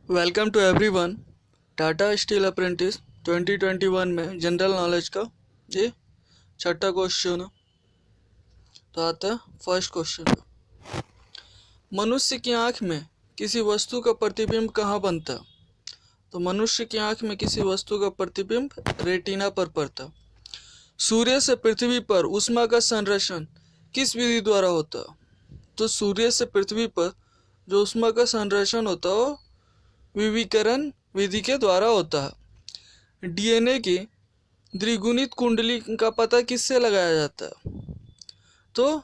Welcome to everyone. Tata Steel apprentice 2021 में general knowledge का ये छठा क्वेश्चन है। तो आता है फर्स्ट क्वेश्चन। मनुष्य की आंख में किसी वस्तु का प्रतिबिंब कहाँ बनता है? तो मनुष्य की आंख में किसी वस्तु का प्रतिबिंब रेटिना पर पड़ता है। सूर्य से पृथ्वी पर ऊष्मा का संरक्षण किस विधि द्वारा होता है? तो सूर्य से पृथ्वी पर जो ऊष्मा का संरक्षण होता है विविकरण विधि के द्वारा होता है। डीएनए की द्विगुणित कुंडली का पता किससे लगाया जाता है? तो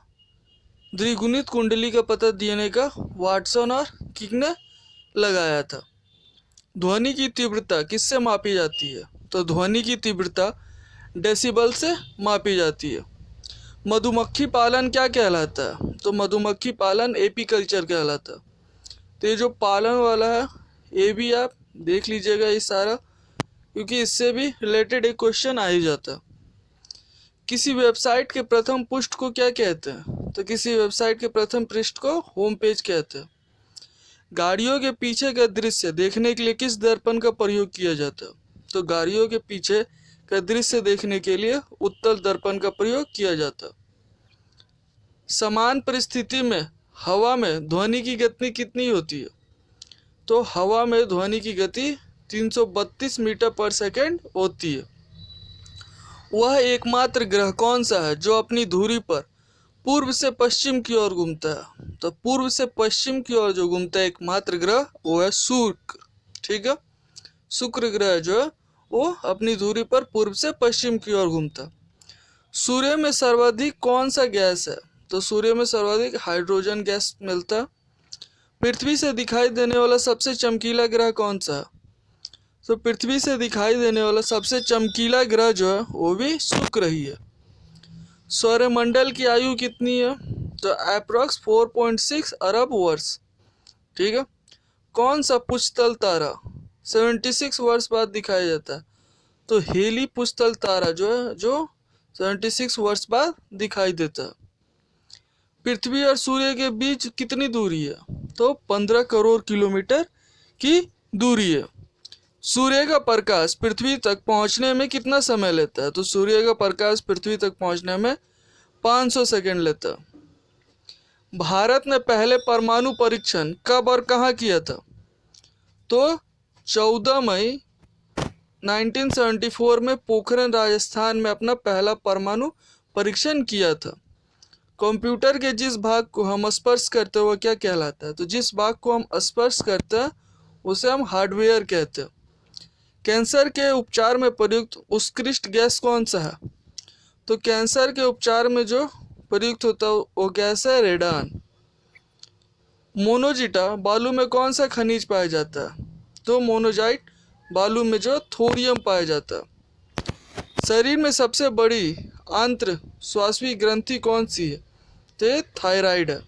द्विगुणित कुंडली का पता डीएनए का वाटसन और किक ने लगाया था। ध्वनि की तीव्रता किससे मापी जाती है? तो ध्वनि की तीव्रता डेसिबल से मापी जाती है। मधुमक्खी पालन क्या कहलाता है? तो मधुमक्खी पालन एपीकल्चर कहलाता है। तो ये जो पालन वाला है ये भी आप देख लीजिएगा ये सारा, क्योंकि इससे भी रिलेटेड एक क्वेश्चन आ ही जाता। किसी वेबसाइट के प्रथम पृष्ठ को क्या कहते हैं? तो किसी वेबसाइट के प्रथम पृष्ठ को होम पेज कहते हैं। गाड़ियों के पीछे का दृश्य देखने के लिए किस दर्पण का प्रयोग किया जाता है? तो गाड़ियों के पीछे का दृश्य देखने के लिए उत्तल दर्पण का प्रयोग किया जाता है। समान परिस्थिति में हवा में ध्वनि की गति कितनी होती है? तो हवा में ध्वनि की गति 332 मीटर पर सेकंड होती है। वह एकमात्र ग्रह कौन सा है जो अपनी धुरी पर पूर्व से पश्चिम की ओर घूमता है? तो पूर्व से पश्चिम की ओर जो घूमता है एकमात्र ग्रह वो है शुक्र। ठीक है, शुक्र ग्रह जो है वो अपनी धुरी पर पूर्व से पश्चिम की ओर घूमता। सूर्य में सर्वाधिक कौन सा गैस है? तो सूर्य में सर्वाधिक हाइड्रोजन गैस मिलता है। पृथ्वी से दिखाई देने वाला सबसे चमकीला ग्रह कौन सा है? तो पृथ्वी से दिखाई देने वाला सबसे चमकीला ग्रह जो है वो भी शुक्र ही है। सौरमंडल की आयु कितनी है? तो अप्रॉक्स 4.6 अरब वर्ष। ठीक है, कौन सा पुष्तल तारा 76 वर्ष बाद दिखाया जाता है? तो हेली पुष्तल तारा जो है जो 76 वर्ष बाद दिखाई देता है। पृथ्वी और सूर्य के बीच कितनी दूरी है? तो 15 करोड़ किलोमीटर की दूरी है। सूर्य का प्रकाश पृथ्वी तक पहुंचने में कितना समय लेता है? तो सूर्य का प्रकाश पृथ्वी तक पहुंचने में 500 सेकंड लेता है। भारत ने पहले परमाणु परीक्षण कब और कहां किया था? तो 14 मई 1974 में पोखरण राजस्थान में अपना पहला परमाणु परीक्षण किया था। कंप्यूटर के जिस भाग को हम स्पर्श करते हैं वो क्या कहलाता है? तो जिस भाग को हम स्पर्श करते हैं उसे हम हार्डवेयर कहते हैं। कैंसर के उपचार में प्रयुक्त उत्कृष्ट गैस कौन सा है? तो कैंसर के उपचार में जो प्रयुक्त होता है वो गैस है रेडान। मोनोजिटा बालू में कौन सा खनिज पाया जाता है? तो मोनोजाइट बालू में जो थोरियम पाया जाता है। शरीर में सबसे बड़ी आंत्र श्वासवी ग्रंथि कौन सी है? तो थायराइड है।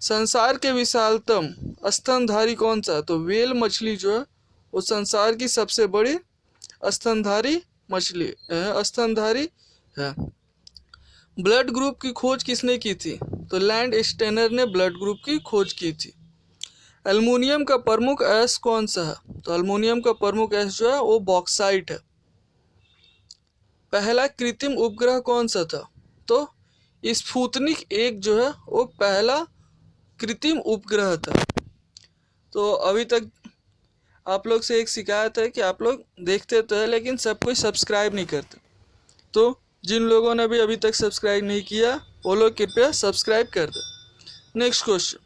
संसार के विशालतम स्तनधारी कौन सा? तो व्हेल मछली जो है वो संसार की सबसे बड़ी स्तनधारी मछली स्तनधारी है। ब्लड ग्रुप की खोज किसने की थी? तो लैंड स्टेनर ने ब्लड ग्रुप की खोज की थी। एल्युमिनियम का प्रमुख अयस्क कौन सा है? तो एल्युमिनियम का प्रमुख अयस्क जो है वो बॉक्साइट है। पहला कृत्रिम उपग्रह कौन सा था? तो स्पुतनिक 1 जो है वो पहला कृत्रिम उपग्रह था। तो अभी तक आप लोग से एक शिकायत है कि आप लोग देखते तो है लेकिन सब कोई सब्सक्राइब नहीं करते। तो जिन लोगों ने भी अभी तक सब्सक्राइब नहीं किया वो लोग कृपया सब्सक्राइब कर दें। नेक्स्ट क्वेश्चन,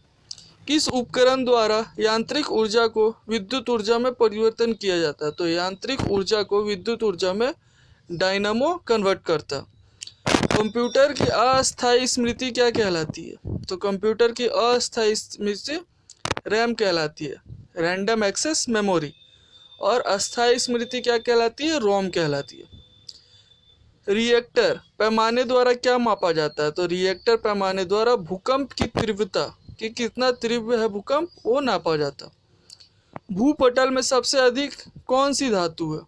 किस उपकरण द्वारा यांत्रिक ऊर्जा को विद्युत ऊर्जा में परिवर्तन किया जाता है? तो यांत्रिक ऊर्जा को विद्युत ऊर्जा में डायनामो कन्वर्ट करता है। कंप्यूटर की अस्थायी स्मृति क्या कहलाती है? तो कंप्यूटर की अस्थायी स्मृति रैम कहलाती है, रैंडम एक्सेस मेमोरी। और अस्थायी स्मृति क्या कहलाती है? रोम कहलाती है। रिएक्टर पैमाने द्वारा क्या मापा जाता है? तो रिएक्टर पैमाने द्वारा भूकंप की तीव्रता कि कितना तीव्र है भूकंप वो नापा जाता। भूपटल में सबसे अधिक कौन सी धातु है?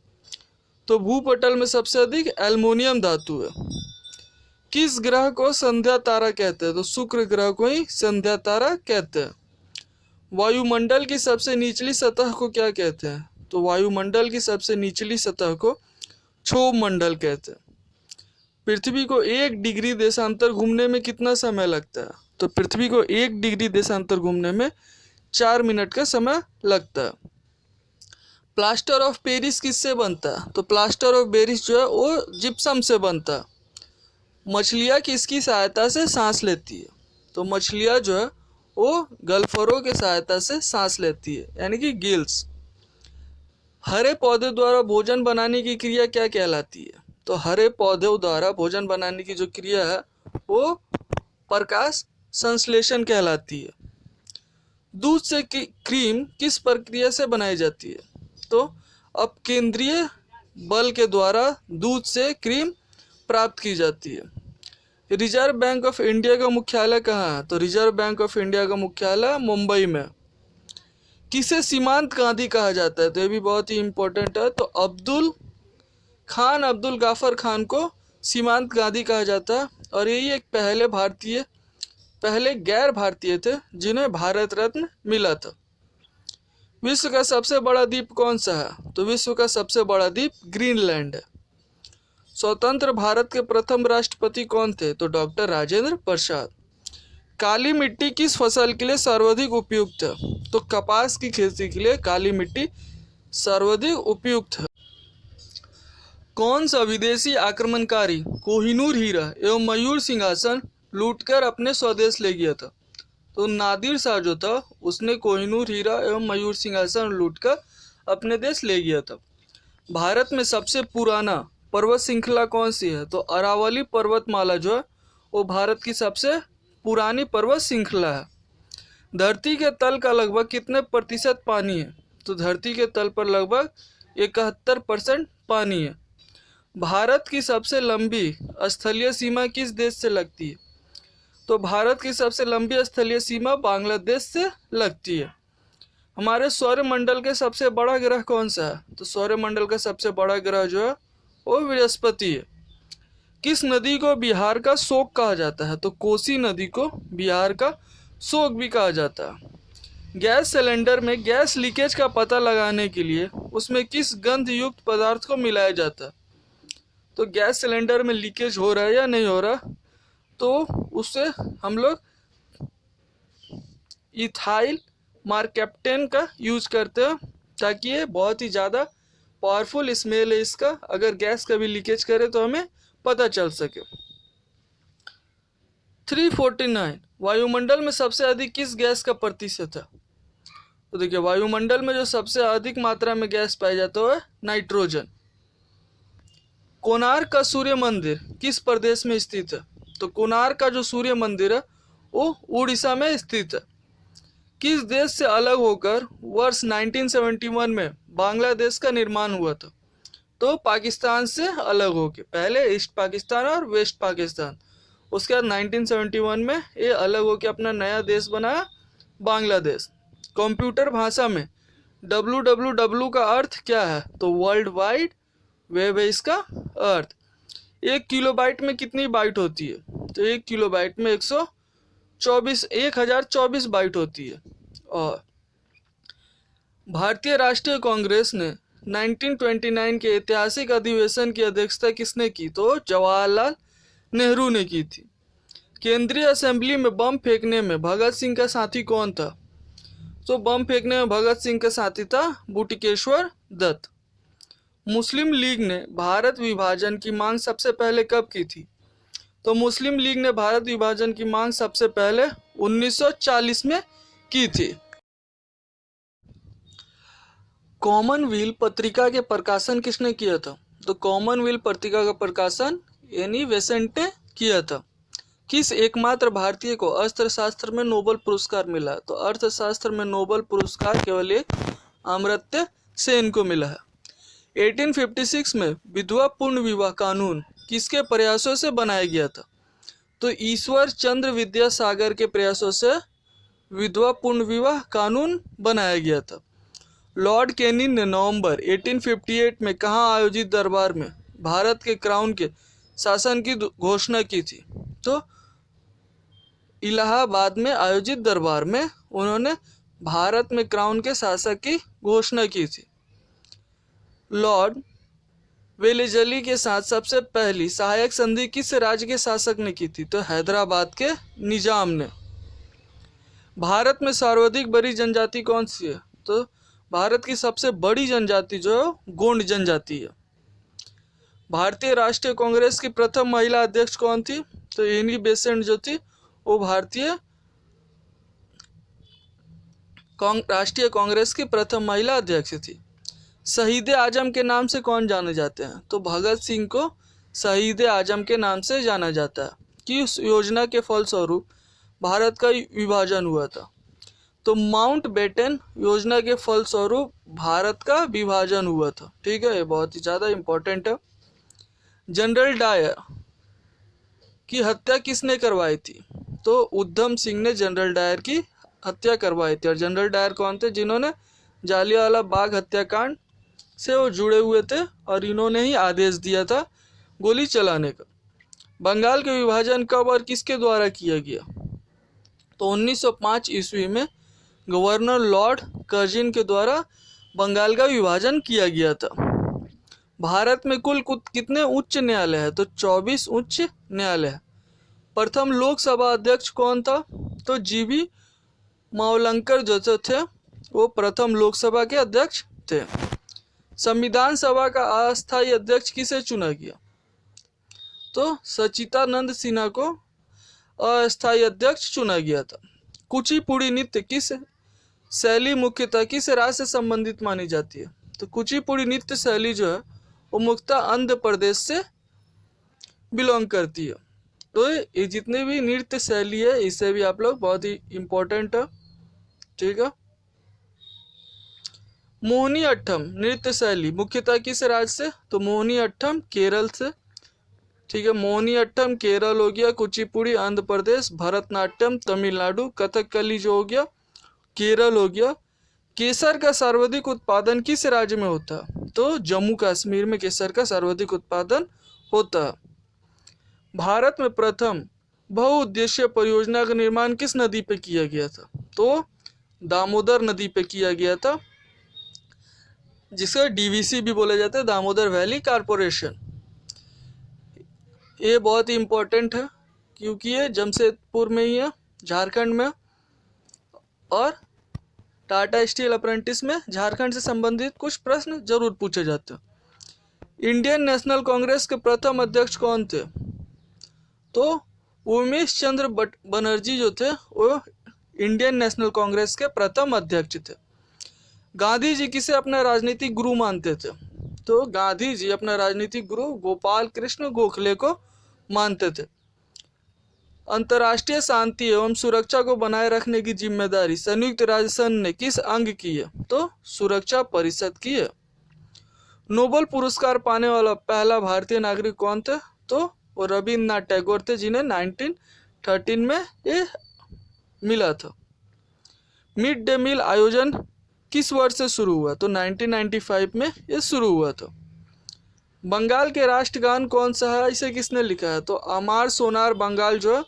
तो भूपटल में सबसे अधिक एल्युमिनियम धातु है। किस ग्रह को संध्या तारा कहते हैं? तो शुक्र ग्रह को ही संध्या तारा कहते हैं। वायुमंडल की सबसे निचली सतह को क्या कहते हैं? तो वायुमंडल की सबसे निचली सतह को क्षोभ मंडल कहते हैं। पृथ्वी को 1 डिग्री देशांतर घूमने में कितना समय लगता है? तो पृथ्वी को 1 डिग्री देशांतर घूमने में 4 मिनट का समय लगता है। प्लास्टर ऑफ पेरिस किससे बनता है? तो प्लास्टर ऑफ पेरिस जो है वो जिप्सम से बनता है। मछलियाँ किसकी सहायता से सांस लेती है? तो मछलियाँ जो है वो गल्फरों के सहायता से सांस लेती है, यानी कि गिल्स। हरे पौधे द्वारा भोजन बनाने की क्रिया क्या कहलाती है? तो हरे पौधों द्वारा भोजन बनाने की जो क्रिया है वो प्रकाश संश्लेषण कहलाती है। दूध से क्रीम किस प्रक्रिया से बनाई जाती है? तो अपकेंद्रीय बल के द्वारा दूध से क्रीम प्राप्त की जाती है। रिजर्व बैंक ऑफ इंडिया का मुख्यालय कहाँ है? तो रिजर्व बैंक ऑफ इंडिया का मुख्यालय मुंबई में। किसे सीमांत गांधी कहा जाता है? तो ये भी बहुत ही इम्पोर्टेंट है। तो अब्दुल गाफर खान को सीमांत गांधी कहा जाता है, और यही एक पहले गैर भारतीय थे जिन्हें भारत रत्न मिला था। विश्व का सबसे बड़ा द्वीप कौन सा है? तो विश्व का सबसे बड़ा द्वीप ग्रीनलैंड है। स्वतंत्र भारत के प्रथम राष्ट्रपति कौन थे? तो डॉक्टर राजेंद्र प्रसाद। काली मिट्टी किस फसल के लिए सर्वाधिक उपयुक्त है? तो कपास की खेती के लिए काली मिट्टी सर्वाधिक उपयुक्त है। कौन सा विदेशी आक्रमणकारी कोहिनूर हीरा एवं मयूर सिंहासन लूटकर अपने स्वदेश ले गया था? तो नादिर शाह जो था उसने कोहिनूर हीरा एवं मयूर सिंहासन लूटकर अपने देश ले गया था। भारत में सबसे पुराना पर्वत श्रृंखला कौन सी है? तो अरावली पर्वतमाला जो है वो भारत की सबसे पुरानी पर्वत श्रृंखला है। धरती के तल का लगभग कितने प्रतिशत पानी है? तो धरती के तल पर लगभग 71% पानी है। भारत की सबसे लंबी स्थलीय सीमा किस देश से लगती है? तो भारत की सबसे लंबी स्थलीय सीमा बांग्लादेश से लगती है। हमारे सौरमंडल के सबसे बड़ा ग्रह कौन सा है? तो सौरमंडल का सबसे बड़ा ग्रह जो है वो बृहस्पति है। किस नदी को बिहार का शोक कहा जाता है? तो कोसी नदी को बिहार का शोक भी कहा जाता है। गैस सिलेंडर में गैस लीकेज का पता लगाने के लिए उसमें किस गंध युक्त पदार्थ को मिलाया जाता है? तो गैस सिलेंडर में लीकेज हो रहा है या नहीं हो रहा, तो उससे हम लोग इथाइल मार्केप्टेन का यूज करते हैं, ताकि ये बहुत ही ज़्यादा पावरफुल स्मेल है इसका। अगर गैस कभी लीकेज करे तो हमें पता चल सके। 349 वायुमंडल में सबसे अधिक किस गैस का प्रतिशत है? तो देखिए वायुमंडल में जो सबसे अधिक मात्रा में गैस पाया जाता है नाइट्रोजन। कोणार्क का सूर्य मंदिर किस प्रदेश में स्थित है? तो कोणार्क का जो सूर्य मंदिर है वो उड़ीसा में स्थित है। किस देश से अलग होकर वर्ष 1971 में बांग्लादेश का निर्माण हुआ था? तो पाकिस्तान से अलग होकर, पहले ईस्ट पाकिस्तान और वेस्ट पाकिस्तान, उसके बाद 1971 में ये अलग होकर अपना नया देश बनाया बांग्लादेश। कंप्यूटर भाषा में www का अर्थ क्या है? तो वर्ल्ड वाइड वेब है इसका अर्थ। 1 किलोबाइट में कितनी बाइट होती है? तो 1 किलोबाइट में 1024 बाइट होती है। और भारतीय राष्ट्रीय कांग्रेस ने 1929 के ऐतिहासिक अधिवेशन की अध्यक्षता किसने की? तो जवाहरलाल नेहरू ने की थी। केंद्रीय असेंबली में बम फेंकने में भगत सिंह का साथी कौन था? तो बम फेंकने में भगत सिंह का साथी था बटुकेश्वर दत्त। मुस्लिम लीग ने भारत विभाजन की मांग सबसे पहले कब की थी? तो मुस्लिम लीग ने भारत विभाजन की मांग सबसे पहले 1940 में की थी। कॉमनवेल्थ पत्रिका के प्रकाशन किसने किया था? तो कॉमनवेल्थ पत्रिका का प्रकाशन एनी बेसेंट ने किया था। किस एकमात्र भारतीय को अर्थशास्त्र में नोबेल पुरस्कार मिला? तो अर्थशास्त्र में नोबेल पुरस्कार केवल एक अमर्त्य सेन को मिला है। 1856 में विधवा पूर्ण विवाह कानून किसके प्रयासों से बनाया गया था? तो ईश्वर चंद्र विद्यासागर के प्रयासों से विधवा पूर्ण विवाह कानून बनाया गया था। लॉर्ड कैनिंग ने नवंबर 1858 में कहाँ आयोजित दरबार में भारत के क्राउन के शासन की घोषणा की थी? तो इलाहाबाद में आयोजित दरबार में उन्होंने भारत में क्राउन के शासक की घोषणा की थी? लॉर्ड वेलेजली के साथ सबसे पहली सहायक संधि किस राज्य के शासक ने की थी? तो हैदराबाद के निजाम ने। भारत में सर्वाधिक बड़ी जनजाति कौन सी है? तो भारत की सबसे बड़ी जनजाति जो है गोंड जनजाति है। भारतीय राष्ट्रीय कांग्रेस की प्रथम महिला अध्यक्ष कौन थी? तो एनी बेसेंट जो थी वो भारतीय राष्ट्रीय कांग्रेस की प्रथम महिला अध्यक्ष थी। शहीद आजम के नाम से कौन जाने जाते हैं? तो भगत सिंह को शहीद आजम के नाम से जाना जाता है। कि उस योजना के फलस्वरूप भारत का विभाजन हुआ था? तो माउंट बेटन योजना के फलस्वरूप भारत का विभाजन हुआ था। ठीक है, ये बहुत ही ज़्यादा इम्पोर्टेंट है। जनरल डायर की हत्या किसने करवाई थी? तो उधम सिंह ने जनरल डायर की हत्या करवाई थी। और जनरल डायर कौन थे? जिन्होंने जालियांवाला बाग हत्याकांड से वो जुड़े हुए थे और इन्होंने ही आदेश दिया था गोली चलाने का। बंगाल के विभाजन कब और किसके द्वारा किया गया? तो 1905 ईस्वी में गवर्नर लॉर्ड कर्जिन के द्वारा बंगाल का विभाजन किया गया था। भारत में कुल कितने उच्च न्यायालय है? तो 24 उच्च न्यायालय है। प्रथम लोकसभा अध्यक्ष कौन था? तो जीबी मावलंकर जो थे वो प्रथम लोकसभा के अध्यक्ष थे। संविधान सभा का अस्थायी अध्यक्ष किसे चुना गया? तो सच्चिदानंद सिन्हा को अस्थायी अध्यक्ष चुना गया था। कुचिपुड़ी नृत्य किस शैली मुख्यतः किस राज्य से संबंधित मानी जाती है? तो कुचिपुड़ी नृत्य शैली जो है वो मुख्यतः आंध्र प्रदेश से बिलोंग करती है। तो ये जितने भी नृत्य शैली है इसे भी आप लोग बहुत ही इम्पोर्टेंट है। ठीक है। मोहिनी अट्टम नृत्य शैली मुख्यतः किस राज्य से? तो मोहिनी अट्टम केरल से। ठीक है, मोहिनी अट्टम केरल हो गया, कुचिपुड़ी आंध्र प्रदेश, भरतनाट्यम तमिलनाडु, कथकली जो हो गया केरल हो गया। केसर का सर्वाधिक उत्पादन किस राज्य में होता है? तो जम्मू कश्मीर में केसर का सर्वाधिक उत्पादन होता है। भारत में प्रथम बहुउद्देशीय परियोजना का निर्माण किस नदी पे किया गया था? तो दामोदर नदी पे किया गया था, जिसे डीवीसी भी बोला जाता है, दामोदर वैली कारपोरेशन। ये बहुत ही इम्पोर्टेंट है क्योंकि ये जमशेदपुर में ही है, झारखंड में। और टाटा स्टील अप्रेंटिस में झारखंड से संबंधित कुछ प्रश्न जरूर पूछे जाते हैं। इंडियन नेशनल कांग्रेस के प्रथम अध्यक्ष कौन थे? तो उमेश चंद्र बनर्जी जो थे वो इंडियन नेशनल कांग्रेस के प्रथम अध्यक्ष थे। गांधी जी किसे अपना राजनीतिक गुरु मानते थे? तो गांधी जी अपना राजनीतिक गुरु गोपाल कृष्ण गोखले को मानते थे। अंतर्राष्ट्रीय शांति एवं सुरक्षा को बनाए रखने की जिम्मेदारी संयुक्त राष्ट्र संघ ने किस अंग की है? तो सुरक्षा परिषद की है। नोबेल पुरस्कार पाने वाला पहला भारतीय नागरिक कौन थे? तो वो रविन्द्रनाथ टैगोर थे, जिन्हें 1913 में ये मिला था। मिड डे मील आयोजन किस वर्ष से शुरू हुआ? तो 1995 में ये शुरू हुआ था। बंगाल के राष्ट्रगान कौन सा है? इसे किसने लिखा है? तो अमार सोनार बंगाल जो है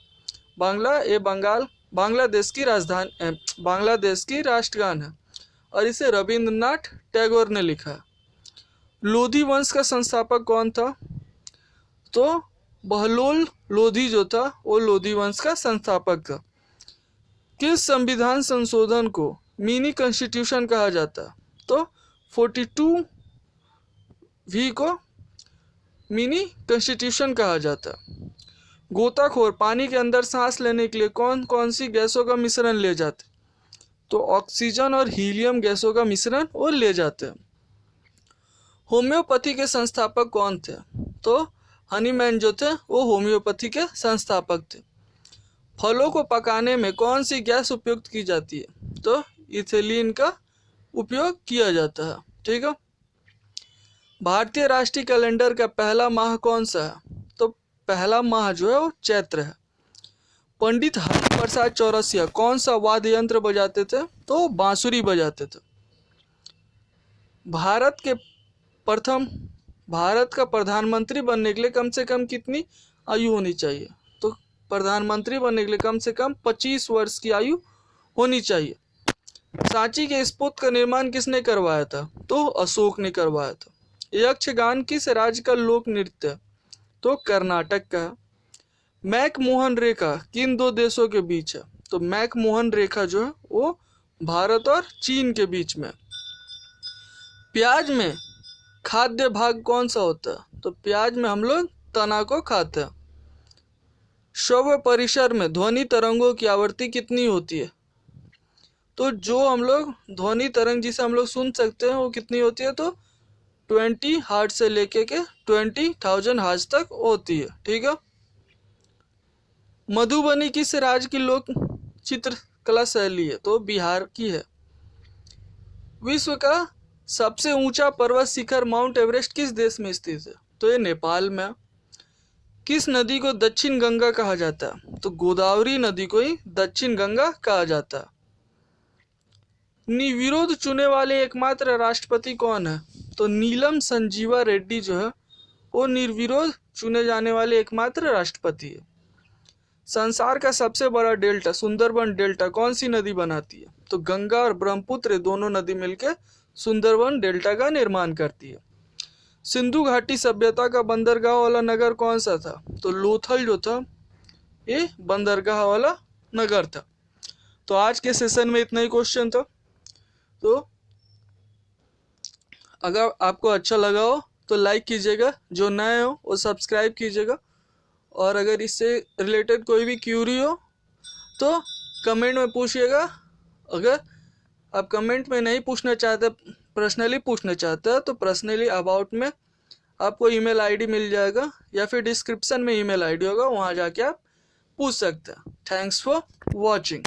बांग्लादेश की राजधानी बांग्लादेश की राष्ट्रगान है और इसे रविंद्रनाथ टैगोर ने लिखा है। लोधी वंश का संस्थापक कौन था? तो बहलोल लोधी जो था वो लोधी वंश का संस्थापक था। किस संविधान संशोधन को मिनी कॉन्स्टिट्यूशन कहा जाता है? तो 42V को मिनी कॉन्स्टिट्यूशन कहा जाता है। गोताखोर पानी के अंदर सांस लेने के लिए कौन कौन सी गैसों का मिश्रण ले जाते? तो ऑक्सीजन और हीलियम गैसों का मिश्रण वो ले जाते हैं। होम्योपैथी के संस्थापक कौन थे? तो हनीमैन जो थे वो होम्योपैथी के संस्थापक थे। फलों को पकाने में कौन सी गैस उपयुक्त की जाती है? तो इथिलीन का उपयोग किया जाता है। ठीक है। भारतीय राष्ट्रीय कैलेंडर का पहला माह कौन सा है? तो पहला माह जो है वो चैत्र है। पंडित हरि प्रसाद चौरसिया कौन सा वाद्य यंत्र बजाते थे? तो बांसुरी बजाते थे। भारत का प्रधानमंत्री बनने के लिए कम से कम कितनी आयु होनी चाहिए? प्रधानमंत्री बनने के लिए कम से कम 25 वर्ष की आयु होनी चाहिए। सांची के स्तूप का निर्माण किसने करवाया था? तो अशोक ने करवाया था। यक्षगान किस राज्य का लोक नृत्य है? तो कर्नाटक का। मैकमोहन रेखा किन दो देशों के बीच है? तो मैकमोहन रेखा जो है वो भारत और चीन के बीच में। प्याज में खाद्य भाग कौन सा होता है? तो प्याज में हम लोग तना को खाते हैं। श्रव्य परिसर में ध्वनि तरंगों की आवृत्ति कितनी होती है? तो जो हम लोग ध्वनि तरंग जिसे हम लोग सुन सकते हैं वो कितनी होती है? तो 20 हर्ट्ज से लेके के 20,000 हर्ट्ज तक होती है। ठीक है। मधुबनी किस राज्य की लोक चित्रकला शैली है? तो बिहार की है। विश्व का सबसे ऊंचा पर्वत शिखर माउंट एवरेस्ट किस देश में स्थित है? तो ये नेपाल में। किस नदी को दक्षिण गंगा कहा जाता है? तो गोदावरी नदी को ही दक्षिण गंगा कहा जाता है। निर्विरोध चुने वाले एकमात्र राष्ट्रपति कौन है? तो नीलम संजीवा रेड्डी जो है वो निर्विरोध चुने जाने वाले एकमात्र राष्ट्रपति है। संसार का सबसे बड़ा डेल्टा सुंदरबन डेल्टा कौन सी नदी बनाती है? तो गंगा और ब्रह्मपुत्र दोनों नदी मिलकर सुंदरबन डेल्टा का निर्माण करती है। सिंधु घाटी सभ्यता का बंदरगाह वाला नगर कौन सा था? तो लोथल जो था ये बंदरगाह वाला नगर था। तो आज के सेशन में इतना ही क्वेश्चन था। तो अगर आपको अच्छा लगा हो तो लाइक कीजिएगा, जो नए हो वो सब्सक्राइब कीजिएगा, और अगर इससे रिलेटेड कोई भी क्यूरी हो तो कमेंट में पूछिएगा। अगर आप कमेंट में नहीं पूछना चाहते, पर्सनली पूछना चाहते हैं, तो पर्सनली अबाउट में आपको ईमेल आईडी मिल जाएगा या फिर डिस्क्रिप्शन में ईमेल आईडी होगा, वहाँ जाके आप पूछ सकते हैं। Thanks for watching.